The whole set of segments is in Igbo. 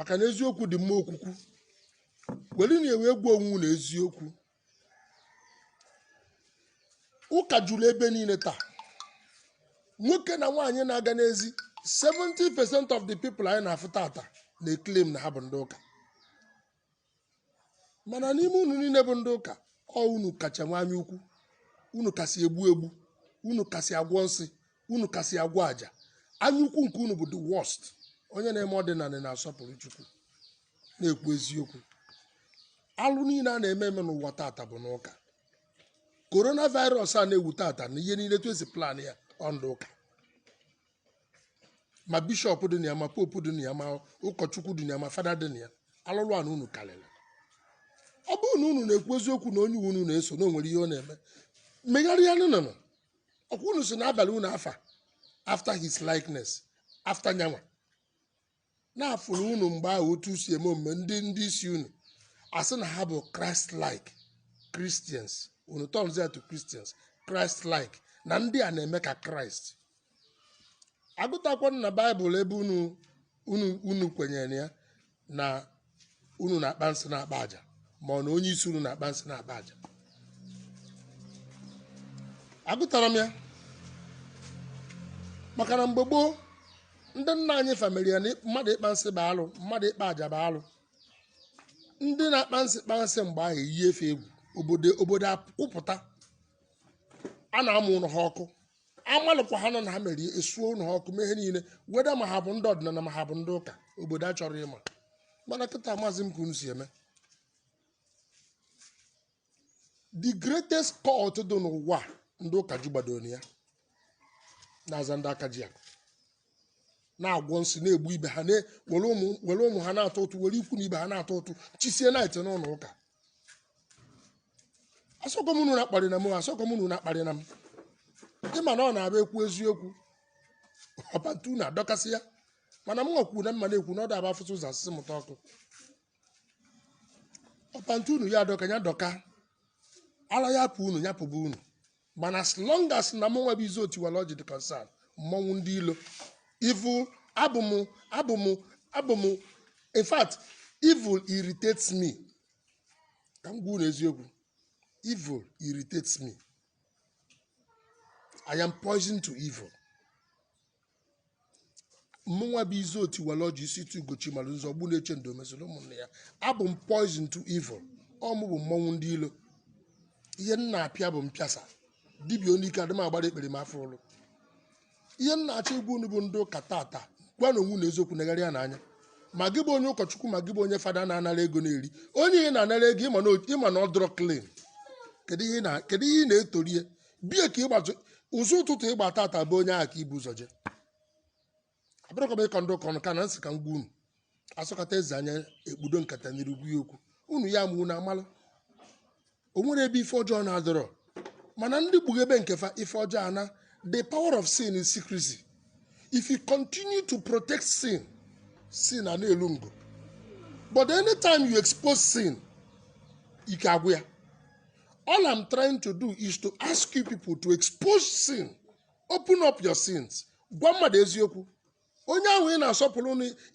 maka na eziokwu dị mma okwukwu were na-ewe egwu onwe na eziokwu ụka juru ebe niile taa nwoke na nwaanyị na-aga n'ezi 70% of the people anyị na-afụ tata na-eclaim na ha bụ ndị ụka mana n'ime unu niile bụ ndị ụka unu kacha nwe anya ukwu unu kasị egbu unu kasị agwọ nsị unu kasị agwọ aja anya ukwu nke unu bụ the worst onye na-eme ọdịnala na-asọpụrụ Chukwu na-ekwu eziokwu alụ niile a na-eme n'ụwa tata bụ n'ụka coronavirus a na-ewu tata na ihe niile esi plan ya ọndụ ụka ma bishọp dị na ya ma popu dị na ya ma ụkọchukwu dị na ya ma fada dị na ya alụlụ a na unu karịrị ọ bụrụ na unu na-ekwu eziokwu na onye unu na-eso na o nwere ihe ọ na-eme megharịa nụnụ ọkwa unu si n'abalị unu afa after his likeness after nyanwa na-afụrụ unu mgbe ahụ otu si eme omume ndị isi unu asị na ha bụ Christ-like Christians unu turns out to Christians Christ-like na ndị a na-eme ka Christ agụtakwa na Baịbụl ebe unu kwenyere ya na unu na-akpa nsị na-akpa aja ma ọ na onye isi unu na-akpa nsị na-akpa aja agụtara m ya maka na mgbe gboo ndị nna anyị famili ya na mmadụ ịkpa nsị bụ alụ mmadụ ịkpa aja bụ alụ ndị na-akpa nsị mgbe ahụ eyi efe egwu obodo akwụpụta a na-amụ ụlọ ha ọkụ amalụkwa ha nọ na ha mere esuo ụlọ ha ọkụ mee ihe niile weda ma ha bụ ndị ọdịnala ma ha bụ ndị ụka obodo a chọrọ ịma mana kịta maazị m ka unu si eme the greatest cult dị n'ụwa ndị ụka ji gbadoro ya na-aza ndị aka ji akụ na-agwọ nsị na-egbu ibe ha were ụmụ ha na-atọ ụtụ were ikwu na ibe ha na-atọ ụtụ chisie naịtị n'ụlọ ụka asọkọ m unu na-akparị na m asọkọ m unu na-akparị na m ịma na ọ na-abịa ekwu eziokwu ọpantu na-adọkasị ya mana m nwekwu na mma na-ekwu na ọ daba afụsụ ụzọ asịsị mụta ọkụ ọpantu unu ya adọka ya dọka ala ya pụ unu ya pụba unu mana as long as na m nwa bụ izu otiwala dị concern mmọnwụ ndị ilo evil abụ m in fact evil irritates me ka m gwa unu eziokwu evil irritates me I am poison to evil mụnwa bụ izu otiwala isi tu ugochi mara ụzọ gbu na-eche ndo mesoro ụmụnne ya abụ m poison to evil ọmụ bụ mmọnwụ ndị ilo ihe m na-apịa bụ mpịasa dibịa onye ike adịm agbara ekpere m afọ ụlụ ihe m na-achọ igwe unu bụ ndị ụka tata gwa na onwe na eziokwu negharị ya n'anya ma gị bụ onye ụkọchukwu ma gị bụ onye fada na-anara ego na-eri onye ihe na-anara ego ịma na ọ dọrọ clean kedu ihe ị na-etorie bie ka ịgbazụ ụzọ ụtụtụ ịgba tata bụ onye ahụ ka ibu ụzọ je abụrụkwa m ịkọ ndị ụka ọnụ ka na nsị ka m gwa unu asọkọta eze anya ekpudo nkata n'iru gwu ya okwu unu ya mụ na amalụ o nwere ebe ife ọjọọ na-adọrọ mana ndị kpughebe nkefa ife ọjọọ ana the power of sin is secrecy if you continue to protect sin a na-elu ngo but anytime you expose sin ike agwụ ya all I'm trying to do is to ask you people to expose sin open up your sins gwa mmadụ eziokwu onye ahụ ị na-asọpụrụ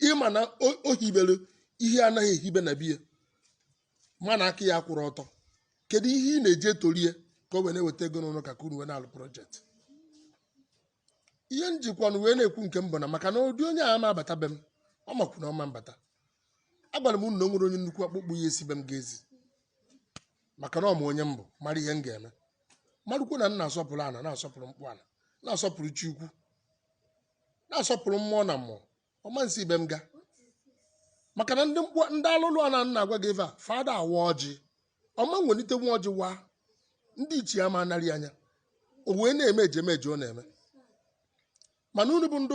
ịma na o hibere ihe anaghị ehibe na biya mana aka ya kwụrụ ọtọ kedu ihe ị na-eje torie ka o wee na-eweta ego n'ụlọ ka unu wee na-alụ projekti ihe njikwanụ wee na-ekwu nke m bụ na maka na ụdị onye a ma abata be m ọ makwu na ọma mbata agwara m unu na o nwere onye nnukwu akpụkpọ ya esi be m ga-ezi maka na ọ ma onye m bụ mara ihe m ga-eme marụkwu na m na-asọpụrụ ana na-asọpụrụ mkpụ ana na-asọpụrụ chi ukwu na-asọpụrụ mmụọ na mmụọ ọma nsị ibe m ga maka na ndị alụlụ a na-agwa gị ebe a fada awa ọjị ọma nwelite nwa ọjị waa ndị ichie ama anarị anya o wee na-eme ejemeje ọ na-eme mana unu bụ ndị